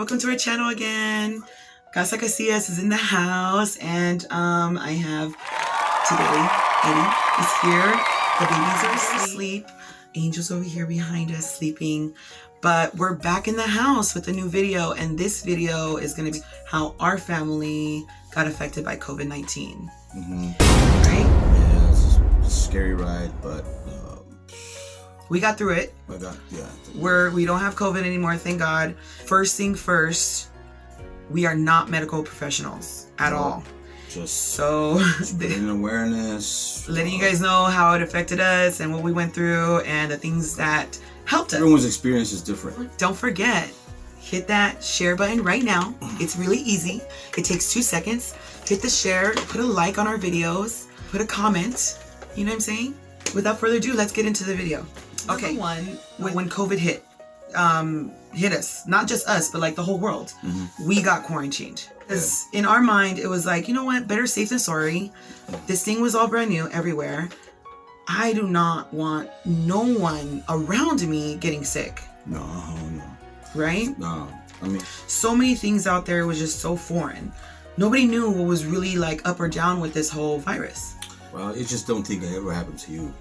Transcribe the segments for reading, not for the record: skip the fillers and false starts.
Welcome to our channel again. Casa Casillas is in the house, and I have today Eddie is here. The babies are asleep. Angel's over here behind us sleeping. But we're back in the house with a new video, and this video is going to be how our family got affected by COVID-19. Right? Yeah, it's a scary ride, but we got through it. We don't have COVID anymore, thank God. First thing first, we are not medical professionals at all. Just bringing awareness, letting you guys know how it affected us and what we went through and the things that helped us. Everyone's experience is different. Don't forget, hit that share button right now. It's really easy. It takes 2 seconds. Hit the share, put a like on our videos, put a comment. You know what I'm saying? Without further ado, let's get into the video. Okay, when COVID hit us, not just us, but like the whole world, we got quarantined. Because in our mind, it was like, you know what, better safe than sorry. This thing was all brand new everywhere. I do not want no one around me getting sick. No. Right? No. I mean, so many things out there was just so foreign. Nobody knew what was really like up or down with this whole virus. Well, I just don't think it ever happened to you.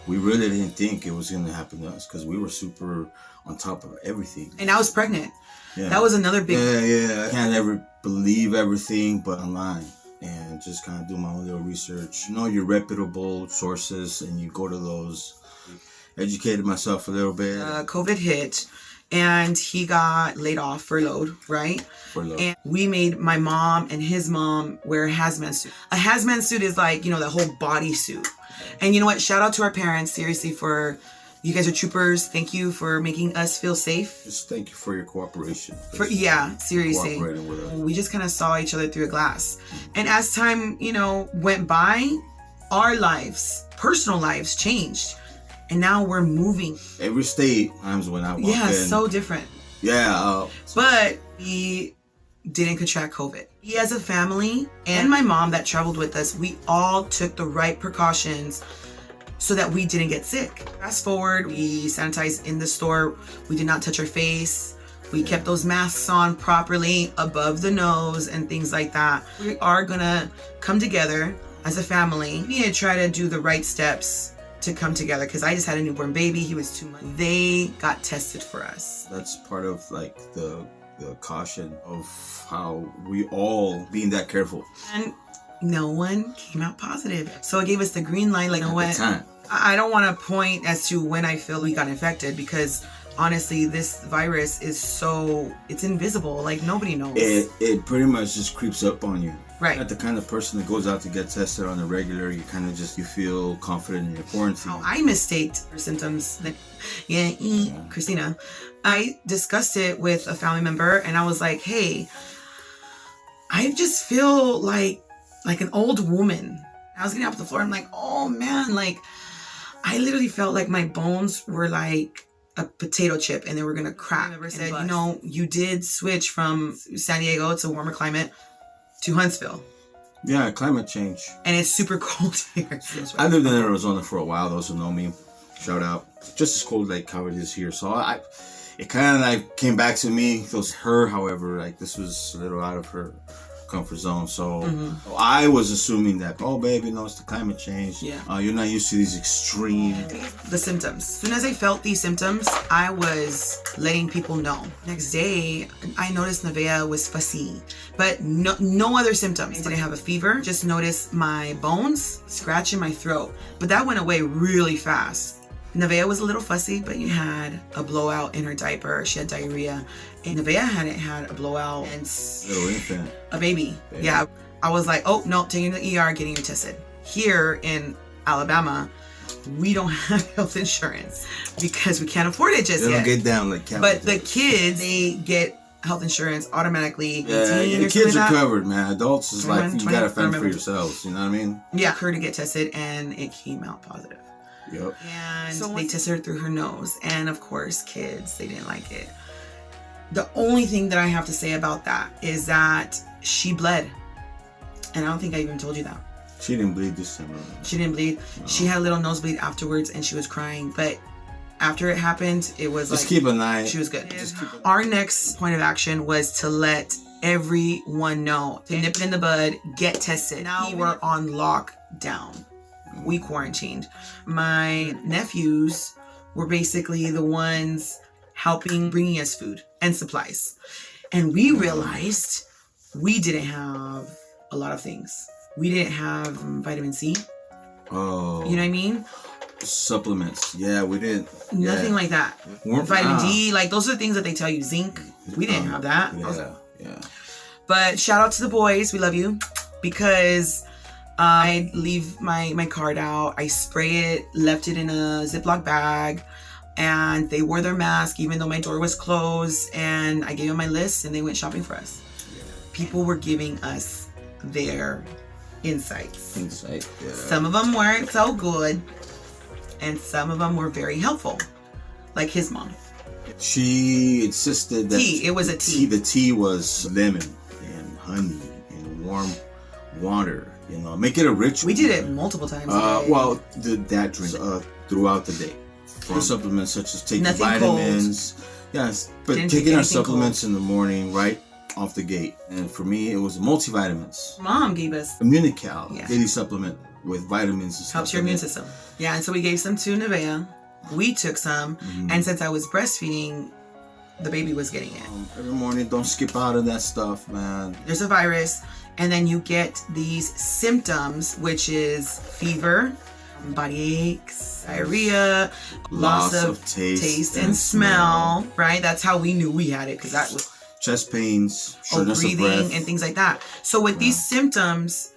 We really didn't think it was going to happen to us because we were super on top of everything. And I was pregnant. Yeah. That was another big... Yeah. I can't ever believe everything but online. And just kind of do my own little research. You know your reputable sources, and you go to those. Educated myself a little bit. COVID hit, and he got laid off, furloughed, right? Furloughed. And we made my mom and his mom wear a hazmat suit. A hazmat suit is like, you know, the whole body suit. And you know what? Shout out to our parents, seriously, for... You guys are troopers. Thank you for making us feel safe. Just thank you for your cooperation. Seriously. Cooperating with us. We just kind of saw each other through a glass. And as time, went by, our lives, personal lives changed. And now we're moving. Every state, times when I walk in. Yeah, so different. Yeah. But we didn't contract COVID. We as a family and my mom that traveled with us, we all took the right precautions so that we didn't get sick. Fast forward, we sanitized in the store. We did not touch our face. We kept those masks on properly above the nose and things like that. We are gonna come together as a family. We need to try to do the right steps to come together because I just had a newborn baby. He was 2 months. They got tested for us. That's part of like the caution of how we all being that careful. And no one came out positive. So it gave us the green light, like, you know what? Time. I don't want to point as to when I feel we got infected because honestly, this virus is it's invisible. Like nobody knows. It pretty much just creeps up on you. Right. Not the kind of person that goes out to get tested on a regular. You kind of you feel confident in your quarantine. How I mistaked her symptoms. Christina. I discussed it with a family member and I was like, hey, I just feel like an old woman. I was getting off the floor. I'm like, oh man, like I literally felt like my bones were like a potato chip and they were gonna crack. I never said, you did switch from San Diego, it's a warmer climate, to Huntsville. Yeah, climate change. And it's super cold here. I lived in Arizona for a while. Those who know me, shout out. Just as cold like how it is here. So it kind of like came back to me. It was her, however, like this was a little out of her comfort zone. So I was assuming that, oh baby, it's the climate change. Yeah. You're not used to these extreme. The symptoms. As soon as I felt these symptoms, I was letting people know. Next day, I noticed Nevaeh was fussy, but no other symptoms. I didn't have a fever. Just noticed my bones scratching my throat, but that went away really fast. Nevaeh was a little fussy, but you had a blowout in her diaper. She had diarrhea. And Nevaeh hadn't had a blowout and little infant. A baby. Yeah. I was like, oh, no, taking you to the ER, getting you tested. Here in Alabama, we don't have health insurance because we can't afford it just yet. They don't get down like But the kids, they get health insurance automatically. Yeah, the kids are covered, man. Adults is like, you gotta fend for yourselves, you know what I mean? Yeah, her to get tested and it came out positive. Yep. And so they tested her through her nose. And of course, kids, they didn't like it. The only thing that I have to say about that is that she bled. And I don't think I even told you that. She didn't bleed this time around. She didn't bleed. No. She had a little nosebleed afterwards and she was crying. But after it happened, it was Just like keep an eye. she was good. Our next point of action was to let everyone know to nip it in the bud, get tested. Now we're on lockdown. We quarantined. My nephews were basically the ones helping bringing us food and supplies. And we realized we didn't have a lot of things. We didn't have vitamin C. Oh. You know what I mean? Supplements. Yeah, we didn't. Nothing like that. Vitamin D, like those are the things that they tell you. Zinc. We didn't have that. Yeah. But shout out to the boys. We love you. Because I leave my card out. I spray it, left it in a Ziploc bag. And they wore their mask even though my door was closed. And I gave them my list and they went shopping for us. People were giving us their insights. Yeah. Some of them weren't so good. And some of them were very helpful. Like his mom. She insisted that tea. It was a tea. The tea was lemon and honey and warm water. You know, make it a ritual. We did it multiple times a day. Well, that drink throughout the day. For supplements such as taking vitamins. Cold. Yes, but Didn't taking take our supplements cold. in the morning, right off the gate. And for me, it was multivitamins. Mom gave us Immunical daily supplement with vitamins and stuff. Helps your immune system. Yeah, and so we gave some to Nevaeh. We took some, and since I was breastfeeding, the baby was getting it. Every morning, don't skip out on that stuff, man. There's a virus, and then you get these symptoms, which is fever, body aches, diarrhea, loss of taste and smell, right? That's how we knew we had it, because that was chest pains, shortness of breathing, breath, and things like that. So with these symptoms,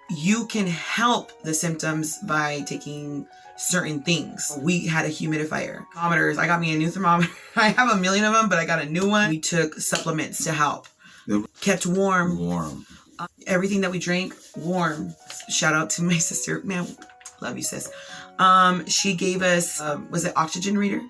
you can help the symptoms by taking certain things. We had a humidifier. Thermometers. I got me a new thermometer. I have a million of them, but I got a new one. We took supplements to help. Kept warm. Everything that we drank, warm. Shout out to my sister. Man, love you, sis. She gave us, was it oxygen reader?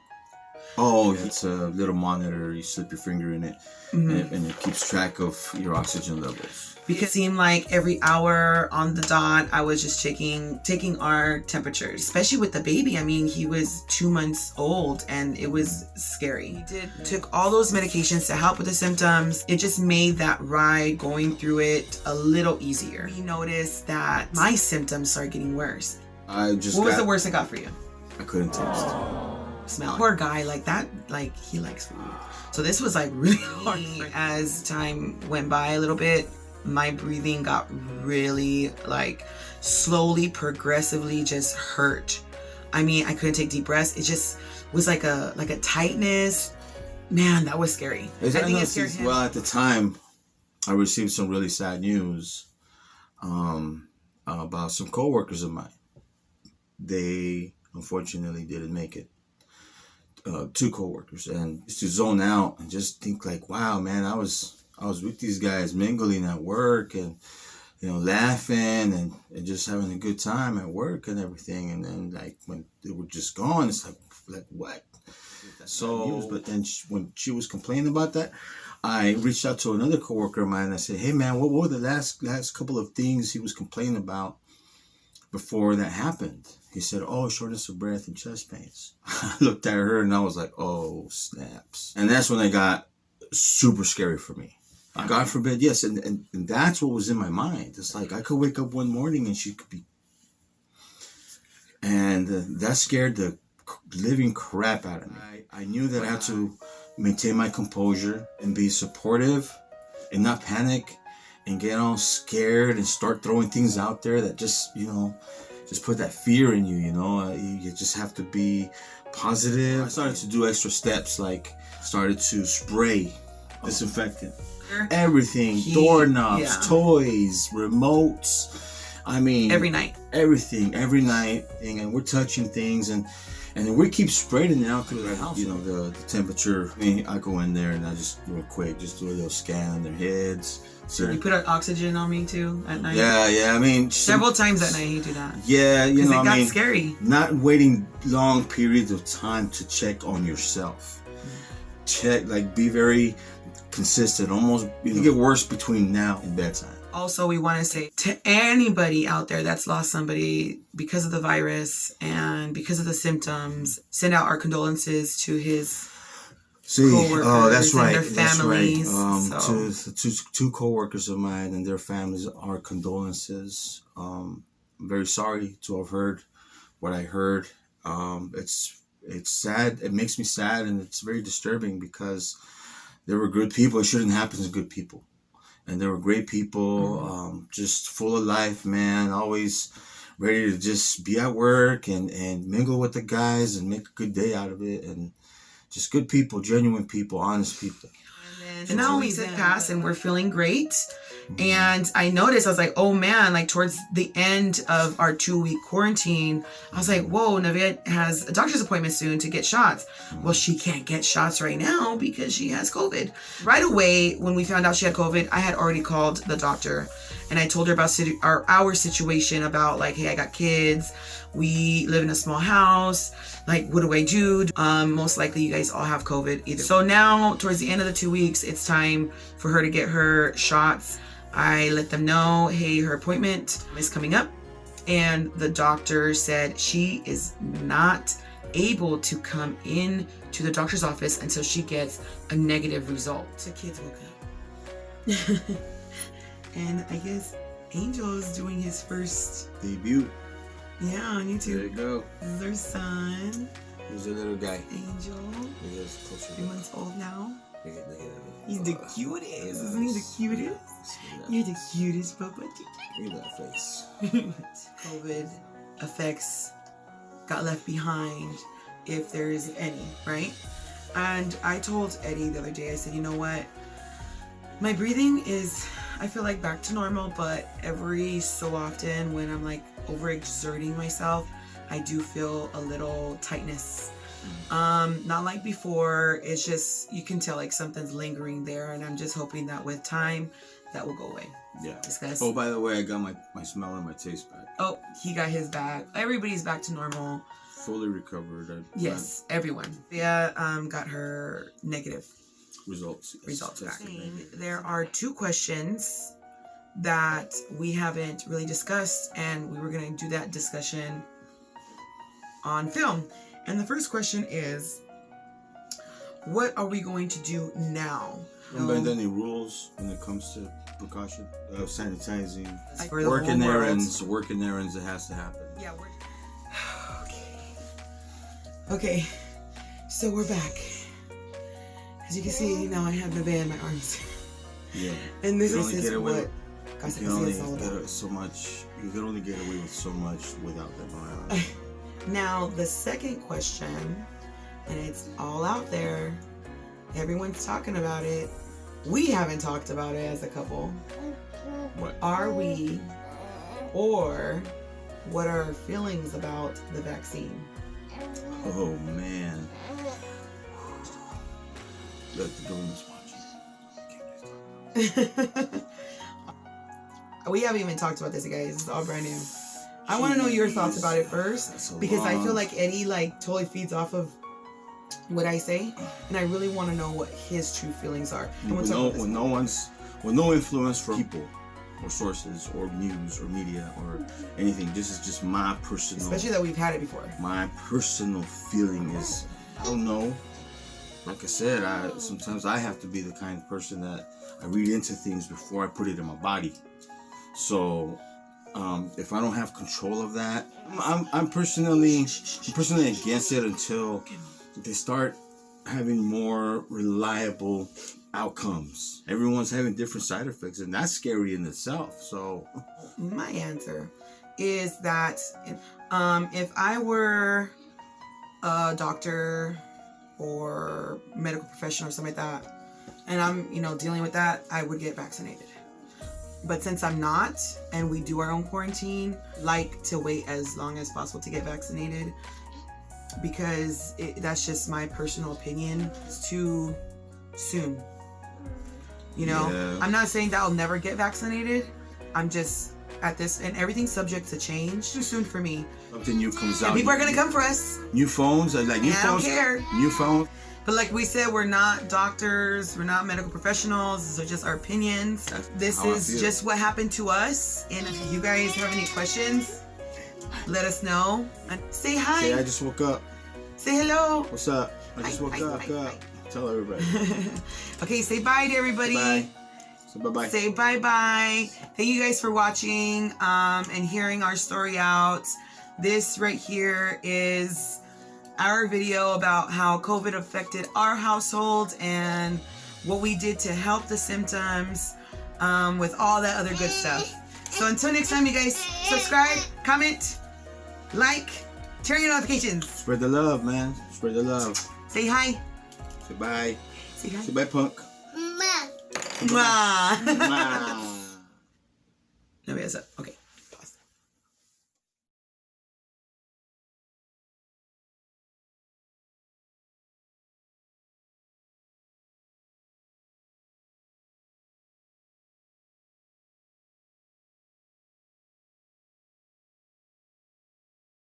Oh, it's a little monitor. You slip your finger in it, and it keeps track of your oxygen levels. Because it seemed like every hour on the dot, I was just taking our temperatures, especially with the baby. I mean, he was 2 months old and it was scary. We took all those medications to help with the symptoms. It just made that ride going through it a little easier. We noticed that my symptoms started getting worse. What was the worst it got for you? I couldn't taste. Smell. Poor guy, like that, like he likes food. So this was like really hard. As time went by a little bit, my breathing got really like slowly, progressively just hurt. I mean, I couldn't take deep breaths. It just was like a tightness. Man, that was scary. I think it scared him. Well, at the time, I received some really sad news about some coworkers of mine. They unfortunately didn't make it. 2 coworkers, and just to zone out and just think like, wow, man, I was with these guys mingling at work and, you know, laughing and just having a good time at work and everything. And then like when they were just gone, it's like what? So, but then when she was complaining about that, I reached out to another coworker of mine and I said, hey man, what were the last couple of things he was complaining about before that happened? He said, oh, shortness of breath and chest pains. I looked at her and I was like, oh, snaps. And that's when it got super scary for me. God forbid, yes. And that's what was in my mind. It's like I could wake up one morning and she could be. And that scared the living crap out of me. I knew that I had to maintain my composure and be supportive and not panic and get all scared and start throwing things out there that just, you know, just put that fear in you, you know. You just have to be positive. I started to do extra steps, like started to spray disinfectant. Everything, doorknobs, toys, remotes. I mean, every night. Everything, every night. And we're touching things and we keep spraying it out through the house. You know, the temperature. I mean, I go in there and I just real quick just do a little scan on their heads. So you put oxygen on me too at night? Yeah. I mean, several times at night he do that. Yeah, you know, it got scary. Not waiting long periods of time to check on yourself. Check, like, be very consistent. Almost, it get worse between now and bedtime. Also, we want to say to anybody out there that's lost somebody because of the virus and because of the symptoms, send out our condolences to his co-workers that's right. and their families. To two co-workers of mine and their families, our condolences. I'm very sorry to have heard what I heard. It's sad. It makes me sad, and it's very disturbing because they were good people. It shouldn't happen to good people. And they were great people, just full of life, man. Always ready to just be at work and mingle with the guys and make a good day out of it. And just good people, genuine people, honest people. And now weeks have passed and we're feeling great. And I noticed, I was like, oh man, like towards the end of our 2-week quarantine, I was like, whoa, Navette has a doctor's appointment soon to get shots. Well, she can't get shots right now because she has COVID. Right away, when we found out she had COVID, I had already called the doctor and I told her about our situation about like, hey, I got kids. We live in a small house. Like, what do I do? Most likely you guys all have COVID either. So now towards the end of the 2 weeks, it's time for her to get her shots. I let them know, hey, her appointment is coming up. And the doctor said she is not able to come in to the doctor's office until she gets a negative result. The kids woke up. And I guess Angel is doing his first debut. Yeah, on YouTube. There you go. This is our son. He's a little guy. Angel. He is closer. 3 months old now. Look at him. He's the cutest. Isn't he the cutest? You're the cutest, Papa. Look at that face. COVID effects got left behind, if there is any, right? And I told Eddie the other day, I said, you know what? My breathing is, I feel like back to normal, but every so often when I'm like overexerting myself, I do feel a little tightness. Not like before. It's just, you can tell like something's lingering there, and I'm just hoping that with time that will go away. Yeah. Discuss. Oh, by the way, I got my smell and my taste back. Oh, he got his back. Everybody's back to normal. Fully recovered. Yes, everyone. Yeah, got her negative results back. There are 2 questions that we haven't really discussed, and we were going to do that discussion on film. And the first question is, what are we going to do now? Bend any rules when it comes to precaution of sanitizing, working errands, it has to happen. Yeah, okay, so we're back. As you can see, now I have the band in my arms. Yeah. And this is what Casa Casillas is all about. You can only get away with so much without them around. Now, the second question, and it's all out there. Everyone's talking about it. We haven't talked about it as a couple. What? Are we, or what are our feelings about the vaccine? Oh, man. Look, the government's watching. We haven't even talked about this, guys. It's all brand new. I want to know your thoughts about it first, because I feel like Eddie like totally feeds off of what I say, and I really want to know what his true feelings are. With no influence from people or sources or news or media or anything. This is just my personal. Especially that we've had it before. My personal feeling is, I don't know. Like I said, sometimes I have to be the kind of person that I read into things before I put it in my body. So, if I don't have control of that, I'm personally against it until they start having more reliable outcomes. Everyone's having different side effects, and that's scary in itself. So, my answer is that if I were a doctor or medical professional or something like that, and I'm dealing with that, I would get vaccinated. But since I'm not, and we do our own quarantine, like to wait as long as possible to get vaccinated, because that's just my personal opinion. It's too soon. Yeah. I'm not saying that I'll never get vaccinated. I'm just at this, and everything's subject to change. Too soon for me. Something new comes out. And people are gonna come for us. New phones, like new phones. I don't care. New phones. But like we said, we're not doctors, we're not medical professionals. These are just our opinions. This is just what happened to us. And if you guys have any questions, let us know. And say hi. Say I just woke up. Say hello. What's up? I just woke up. Tell everybody. Okay, say bye to everybody. Bye. Say bye-bye. Say bye-bye. Thank you guys for watching and hearing our story out. This right here is our video about how COVID affected our household and what we did to help the symptoms with all that other good stuff. So until next time, you guys, subscribe, comment, like, turn your notifications. Spread the love, man. Spread the love. Say hi. Say bye. Say hi. Say bye, punk. Mwah. Mwah. No, yes, okay.